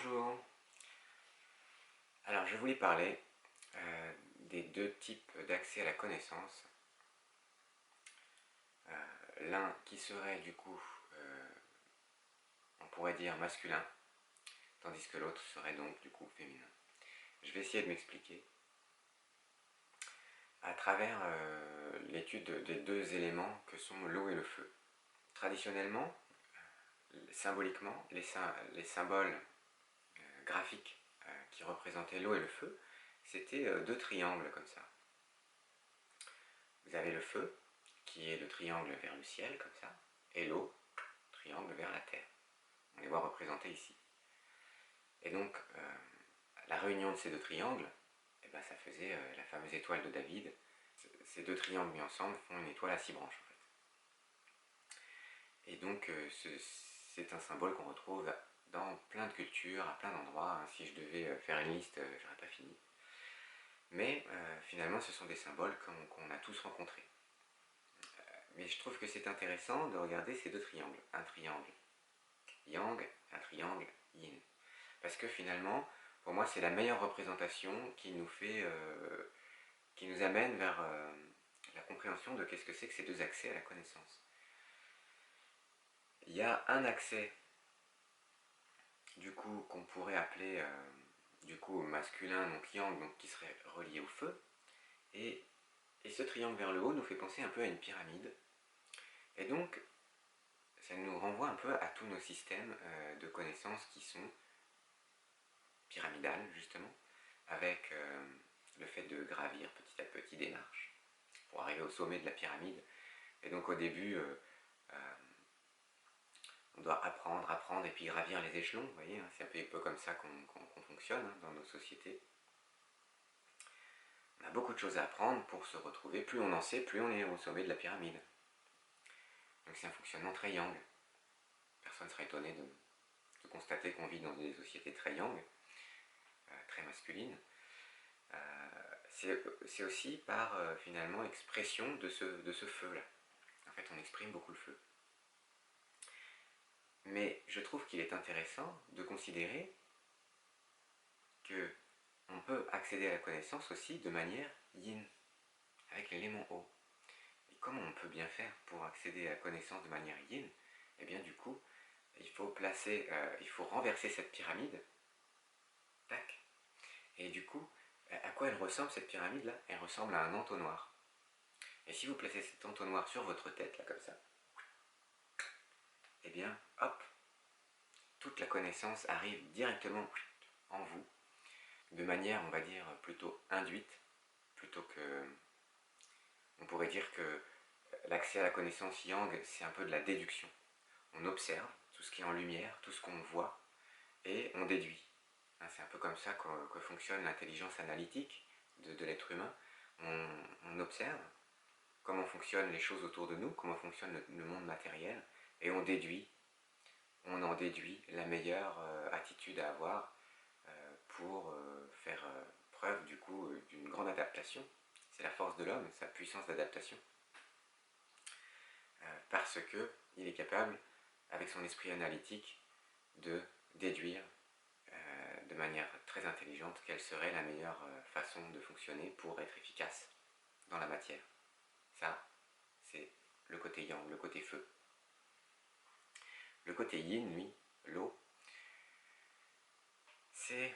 Bonjour. Alors je voulais parler des deux types d'accès à la connaissance. L'un qui serait du coup, on pourrait dire masculin, tandis que l'autre serait donc du coup féminin. Je vais essayer de m'expliquer à travers l'étude des deux éléments que sont l'eau et le feu. Traditionnellement, symboliquement, les symboles graphiques qui représentaient l'eau et le feu, c'était deux triangles comme ça. Vous avez le feu, qui est le triangle vers le ciel, comme ça, et l'eau, triangle vers la terre. On les voit représentés ici. Et donc, la réunion de ces deux triangles, eh ben, ça faisait la fameuse étoile de David. Ces deux triangles mis ensemble font une étoile à 6 branches, en fait. Et donc, c'est un symbole qu'on retrouve dans plein de cultures, à plein d'endroits. Si je devais faire une liste, j'aurais pas fini. Mais finalement, ce sont des symboles qu'on a tous rencontrés. Mais je trouve que c'est intéressant de regarder ces deux triangles. Un triangle yang, un triangle yin. Parce que finalement, pour moi, c'est la meilleure représentation qui nous amène vers la compréhension de qu'est-ce que c'est que ces deux accès à la connaissance. Il y a un accès, du coup, qu'on pourrait appeler du coup masculin, donc yang, donc qui serait relié au feu. Et ce triangle vers le haut nous fait penser un peu à une pyramide. Et donc, ça nous renvoie un peu à tous nos systèmes de connaissances qui sont pyramidales, justement, avec le fait de gravir petit à petit des marches pour arriver au sommet de la pyramide. Et donc au début, on doit apprendre, et puis gravir les échelons, vous voyez, hein, c'est un peu comme ça qu'on fonctionne hein, dans nos sociétés. On a beaucoup de choses à apprendre pour se retrouver, plus on en sait, plus on est au sommet de la pyramide. Donc c'est un fonctionnement très yang. Personne ne serait étonné de constater qu'on vit dans des sociétés très yang, très masculines. C'est aussi par finalement expression de ce feu-là. En fait, on exprime beaucoup le feu. Mais je trouve qu'il est intéressant de considérer qu'on peut accéder à la connaissance aussi de manière yin, avec l'élément eau. Et comment on peut bien faire pour accéder à la connaissance de manière yin? Eh bien du coup, il faut renverser cette pyramide. Tac. Et du coup, à quoi elle ressemble cette pyramide-là? Elle ressemble à un entonnoir. Et si vous placez cet entonnoir sur votre tête, là comme ça, eh bien, hop, toute la connaissance arrive directement en vous, de manière, on va dire, plutôt induite, plutôt que... On pourrait dire que l'accès à la connaissance yang, c'est un peu de la déduction. On observe tout ce qui est en lumière, tout ce qu'on voit, et on déduit. C'est un peu comme ça que fonctionne l'intelligence analytique de l'être humain. On observe comment fonctionnent les choses autour de nous, comment fonctionne le monde matériel, et on en déduit la meilleure attitude à avoir pour faire preuve du coup d'une grande adaptation. C'est la force de l'homme, sa puissance d'adaptation. Parce qu'il est capable, avec son esprit analytique, de déduire de manière très intelligente quelle serait la meilleure façon de fonctionner pour être efficace dans la matière. Ça, c'est le côté yang, le côté feu. Le côté yin, lui, l'eau, c'est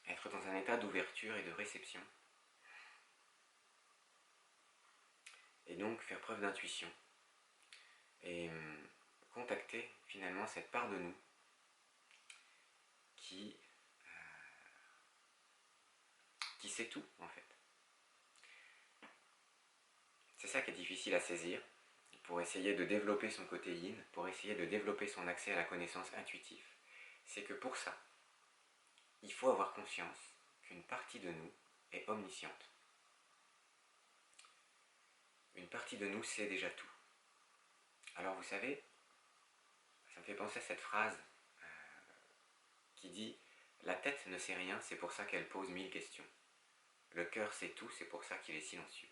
être dans un état d'ouverture et de réception. Et donc faire preuve d'intuition. Et contacter finalement cette part de nous qui sait tout en fait. C'est ça qui est difficile à saisir pour essayer de développer son côté yin, pour essayer de développer son accès à la connaissance intuitive. C'est que pour ça, il faut avoir conscience qu'une partie de nous est omnisciente. Une partie de nous sait déjà tout. Alors vous savez, ça me fait penser à cette phrase qui dit « La tête ne sait rien, c'est pour ça qu'elle pose 1000 questions. Le cœur sait tout, c'est pour ça qu'il est silencieux. »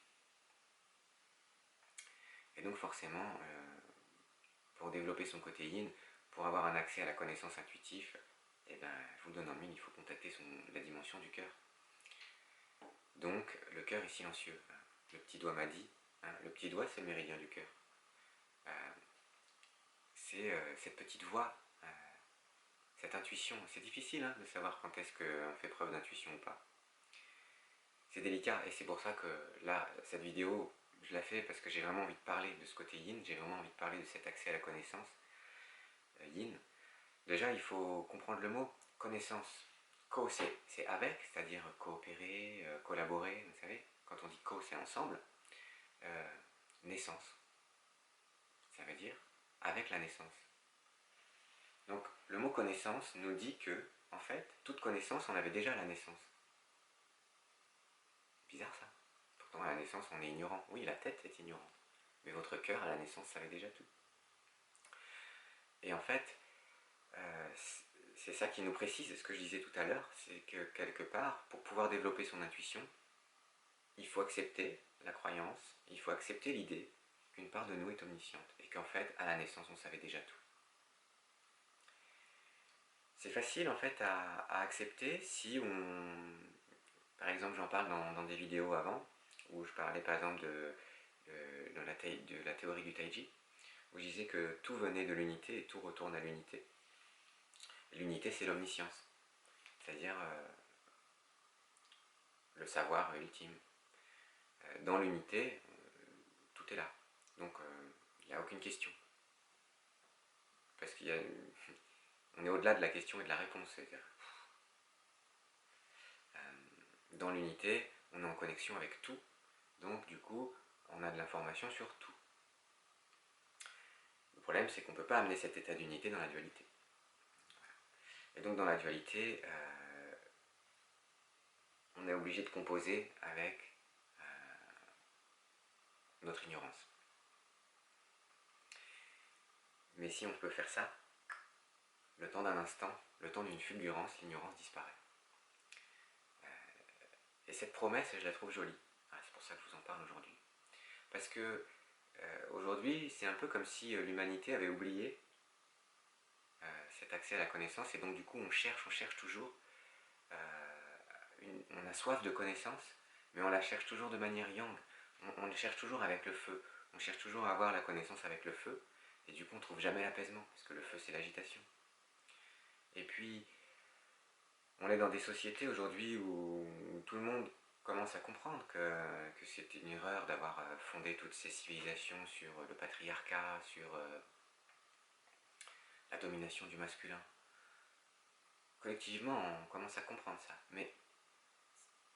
Et donc forcément, pour développer son côté yin, pour avoir un accès à la connaissance intuitive, eh ben, je vous le donne en mille, il faut contacter la dimension du cœur. Donc le cœur est silencieux. Le petit doigt m'a dit, hein, le petit doigt c'est le méridien du cœur. C'est cette petite voix, cette intuition. C'est difficile hein, de savoir quand est-ce qu'on fait preuve d'intuition ou pas. C'est délicat et c'est pour ça que là, cette vidéo, je la fais parce que j'ai vraiment envie de parler de ce côté yin, j'ai vraiment envie de parler de cet accès à la connaissance yin. Déjà, il faut comprendre le mot connaissance. Co, c'est avec, c'est-à-dire coopérer, collaborer, vous savez. Quand on dit co, c'est ensemble. Naissance, ça veut dire avec la naissance. Donc, le mot connaissance nous dit que, en fait, toute connaissance, on avait déjà à la naissance. Bizarre ça. Pourtant, à la naissance, on est ignorant. Oui, la tête est ignorante. Mais votre cœur, à la naissance, savait déjà tout. Et en fait, c'est ça qui nous précise, ce que je disais tout à l'heure, c'est que quelque part, pour pouvoir développer son intuition, il faut accepter la croyance, il faut accepter l'idée qu'une part de nous est omnisciente et qu'en fait, à la naissance, on savait déjà tout. C'est facile en fait à accepter si on... Par exemple, j'en parle dans des vidéos avant, où je parlais par exemple de la théorie du Taiji, où je disais que tout venait de l'unité et tout retourne à l'unité. L'unité, c'est l'omniscience, c'est-à-dire le savoir ultime. Dans l'unité, tout est là. Donc, il n'y a aucune question. Parce qu'il y a... On est au-delà de la question et de la réponse. C'est-à-dire, dans l'unité, on est en connexion avec tout. Donc, du coup, on a de l'information sur tout. Le problème, c'est qu'on ne peut pas amener cet état d'unité dans la dualité. Et donc, dans la dualité, on est obligé de composer avec notre ignorance. Mais si on peut faire ça, le temps d'un instant, le temps d'une fulgurance, l'ignorance disparaît. Et cette promesse, je la trouve jolie. C'est pour ça que je vous en parle aujourd'hui. Parce que aujourd'hui, c'est un peu comme si l'humanité avait oublié cet accès à la connaissance, et donc du coup on cherche toujours, on a soif de connaissance, mais on la cherche toujours de manière yang, on la cherche toujours avec le feu, on cherche toujours à avoir la connaissance avec le feu, et du coup on ne trouve jamais l'apaisement, parce que le feu c'est l'agitation. Et puis, on est dans des sociétés aujourd'hui où tout le monde commence à comprendre que c'est une erreur d'avoir fondé toutes ces civilisations sur le patriarcat, sur la domination du masculin. Collectivement, on commence à comprendre ça. Mais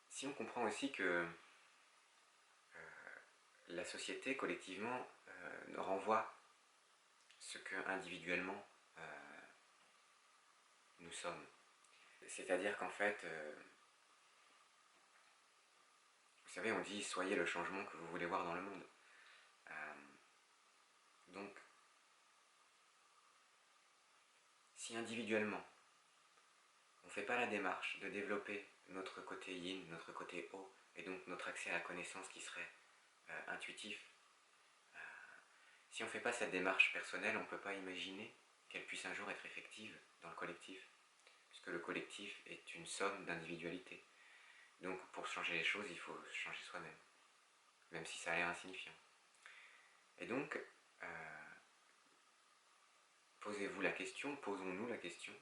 si on comprend aussi que la société, collectivement, renvoie ce que individuellement nous sommes. C'est-à-dire qu'en fait, vous savez, on dit « soyez le changement que vous voulez voir dans le monde ». Donc, si individuellement, on ne fait pas la démarche de développer notre côté yin, notre côté haut, et donc notre accès à la connaissance qui serait intuitif, si on ne fait pas cette démarche personnelle, on ne peut pas imaginer qu'elle puisse un jour être effective dans le collectif, puisque le collectif est une somme d'individualité. Donc pour changer les choses, il faut changer soi-même, même si ça a l'air insignifiant. Et donc, posez-vous la question, posons-nous la question,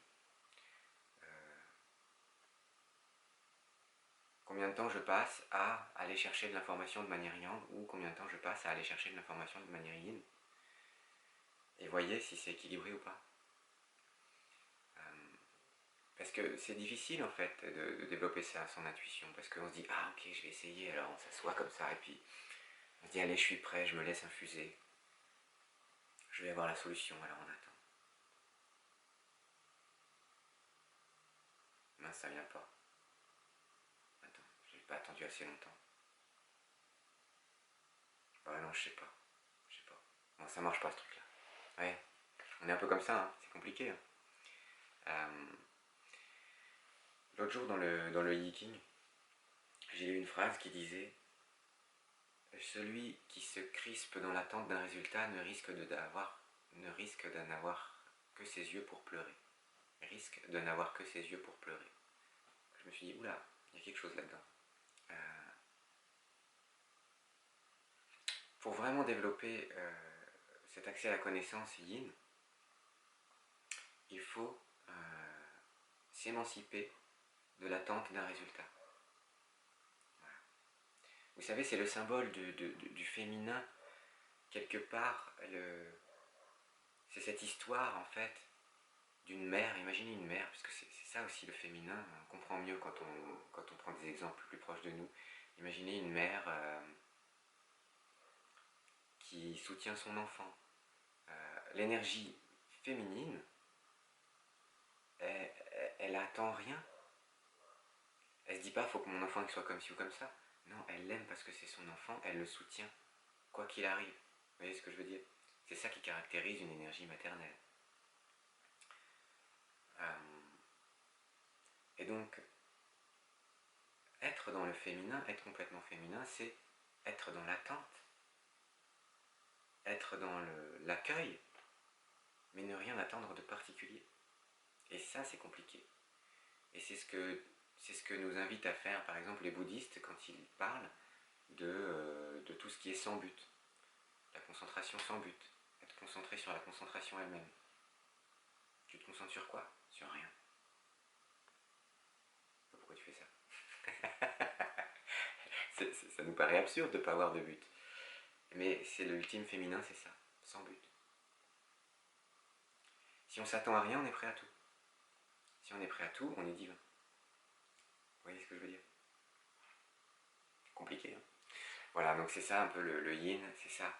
combien de temps je passe à aller chercher de l'information de manière yang, ou combien de temps je passe à aller chercher de l'information de manière yin, et voyez si c'est équilibré ou pas. Parce que c'est difficile en fait de développer ça, son intuition, parce qu'on se dit « Ah ok, je vais essayer », alors on s'assoit comme ça, et puis on se dit « Allez, je suis prêt, je me laisse infuser, je vais avoir la solution », alors on attend. Mince, ça vient pas. Attends, je n'ai pas attendu assez longtemps. Bah non, je sais pas. Bon, ça marche pas ce truc-là. Ouais, on est un peu comme ça, hein. C'est compliqué. L'autre jour dans le Yiking, j'ai lu une phrase qui disait « Celui qui se crispe dans l'attente d'un résultat ne risque d'en avoir que ses yeux pour pleurer. Risque de n'avoir que ses yeux pour pleurer. Je me suis dit, oula, il y a quelque chose là-dedans. Pour vraiment développer cet accès à la connaissance yin, il faut s'émanciper de l'attente d'un résultat. Voilà. Vous savez, c'est le symbole du féminin, quelque part, c'est cette histoire en fait d'une mère. Imaginez une mère, parce que c'est ça aussi le féminin, on comprend mieux quand on prend des exemples plus proches de nous. Imaginez une mère qui soutient son enfant. L'énergie féminine, elle attend rien. Elle se dit pas, faut que mon enfant soit comme ci ou comme ça. Non, elle l'aime parce que c'est son enfant, elle le soutient, quoi qu'il arrive. Vous voyez ce que je veux dire? C'est ça qui caractérise une énergie maternelle. Et donc, être dans le féminin, être complètement féminin, c'est être dans l'attente, être dans l'accueil, mais ne rien attendre de particulier. Et ça, c'est compliqué. Et c'est ce que nous invitent à faire, par exemple, les bouddhistes quand ils parlent de tout ce qui est sans but. La concentration sans but. Être concentré sur la concentration elle-même. Tu te concentres sur quoi? Sur rien. Pourquoi tu fais ça? Ça nous paraît absurde de ne pas avoir de but. Mais c'est l'ultime féminin, c'est ça. Sans but. Si on s'attend à rien, on est prêt à tout. Si on est prêt à tout, on est divin. Vous voyez ce que je veux dire? Compliqué, hein? Voilà, donc c'est ça un peu le yin, c'est ça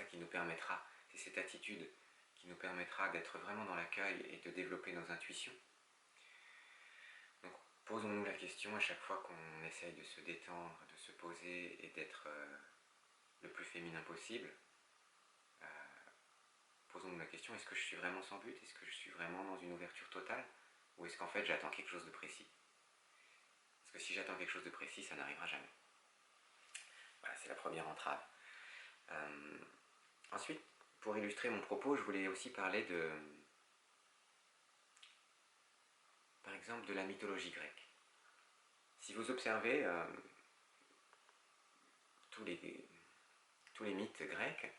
qui nous permettra, c'est cette attitude qui nous permettra d'être vraiment dans l'accueil et de développer nos intuitions. Donc posons-nous la question à chaque fois qu'on essaye de se détendre, de se poser et d'être le plus féminin possible. Posons-nous la question, est-ce que je suis vraiment sans but? Est-ce que je suis vraiment dans une ouverture totale? Ou est-ce qu'en fait j'attends quelque chose de précis? Parce que si j'attends quelque chose de précis, ça n'arrivera jamais. Voilà, c'est la première entrave. Ensuite, pour illustrer mon propos, je voulais aussi parler par exemple, de la mythologie grecque. Si vous observez tous les mythes grecs,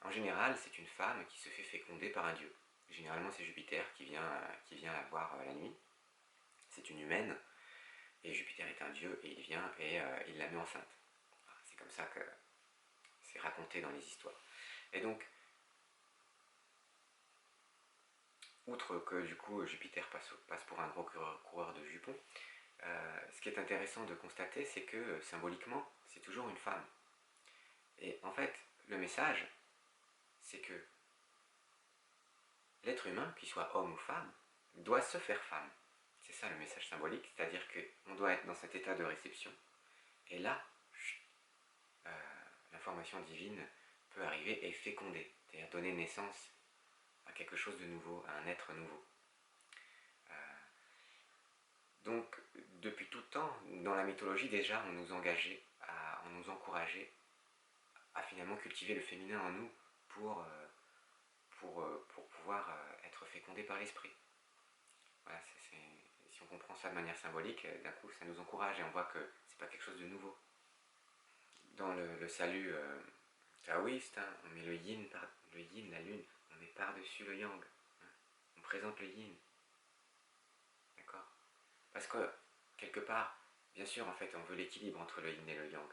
en général, c'est une femme qui se fait féconder par un dieu. Généralement, c'est Jupiter qui vient la voir la nuit. C'est une humaine, et Jupiter est un dieu, et il vient et il la met enceinte. C'est comme ça que c'est raconté dans les histoires. Et donc, outre que du coup Jupiter passe pour un gros coureur de jupons, ce qui est intéressant de constater, c'est que symboliquement, c'est toujours une femme. Et en fait, le message, c'est que l'être humain, qu'il soit homme ou femme, doit se faire femme. C'est ça le message symbolique, c'est-à-dire qu'on doit être dans cet état de réception. Et là, l'information divine peut arriver et féconder, c'est-à-dire donner naissance à quelque chose de nouveau, à un être nouveau. Donc, depuis tout temps, dans la mythologie, déjà, on nous engageait, on nous encourageait à finalement cultiver le féminin en nous pour pouvoir être fécondé par l'esprit. Voilà, si on comprend ça de manière symbolique, d'un coup, ça nous encourage et on voit que c'est pas quelque chose de nouveau. Dans le salut taoïste, hein, on met le yin, la lune, on met par-dessus le yang. Hein, on présente le yin. D'accord? Parce que, quelque part, bien sûr, en fait, on veut l'équilibre entre le yin et le yang.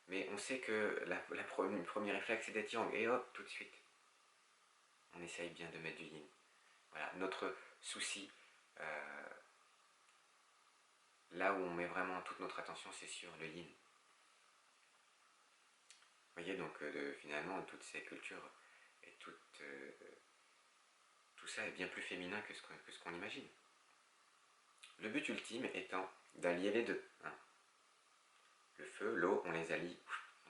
Mais on sait que le premier réflexe, c'est d'être yang. Et hop, tout de suite, on essaye bien de mettre du yin. Voilà, notre souci, là où on met vraiment toute notre attention, c'est sur le yin. Vous voyez, donc finalement, toutes ces cultures et tout ça est bien plus féminin que ce qu'on imagine. Le but ultime étant d'allier les deux. Hein. Le feu, l'eau, on les allie.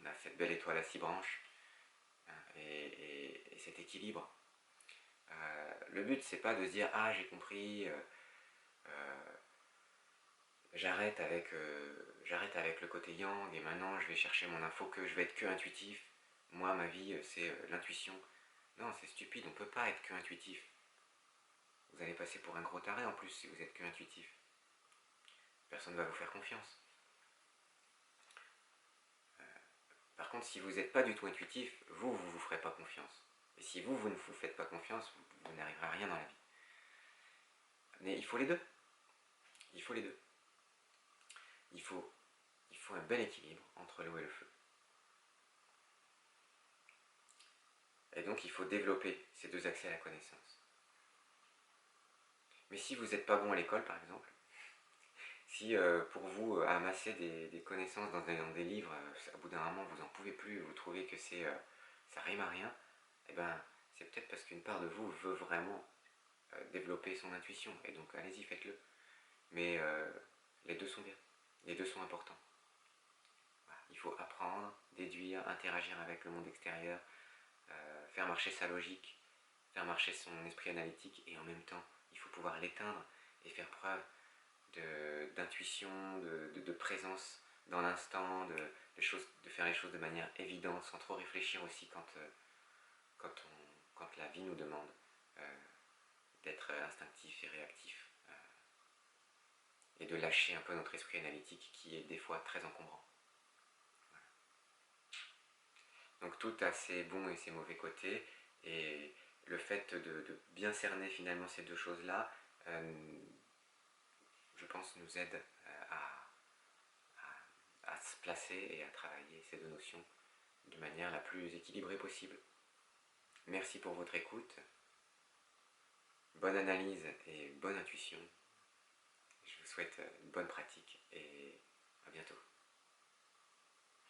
On a cette belle étoile à 6 branches. Hein, et cet équilibre. Le but, c'est pas de se dire, ah, j'ai compris, j'arrête avec le côté yang et maintenant je vais chercher mon info, que je vais être que intuitif. Moi, ma vie, c'est l'intuition. Non, c'est stupide, on peut pas être que intuitif. passer pour un gros taré en plus si vous êtes que intuitif. Personne ne va vous faire confiance. Par contre, si vous n'êtes pas du tout intuitif, vous ne vous ferez pas confiance. Et si vous ne vous faites pas confiance, vous n'arriverez à rien dans la vie. Mais il faut les deux. Il faut les deux. Il faut un bel équilibre entre l'eau et le feu. Et donc il faut développer ces deux accès à la connaissance. Mais si vous n'êtes pas bon à l'école par exemple, si pour vous amasser des connaissances dans des livres, à bout d'un moment vous n'en pouvez plus, vous trouvez que ça rime à rien, et ben c'est peut-être parce qu'une part de vous veut vraiment développer son intuition, et donc allez-y, faites-le. Mais les deux sont bien, les deux sont importants. Voilà. Il faut apprendre, déduire, interagir avec le monde extérieur, faire marcher sa logique, faire marcher son esprit analytique, et en même temps, il faut pouvoir l'éteindre et faire preuve d'intuition, de présence dans l'instant, de faire les choses de manière évidente, sans trop réfléchir aussi quand la vie nous demande d'être instinctif et réactif, et de lâcher un peu notre esprit analytique qui est des fois très encombrant. Voilà. Donc tout a ses bons et ses mauvais côtés, et le fait de bien cerner finalement ces deux choses-là, je pense, nous aide à se placer et à travailler ces deux notions de manière la plus équilibrée possible. Merci pour votre écoute. Bonne analyse et bonne intuition. Je vous souhaite une bonne pratique et à bientôt.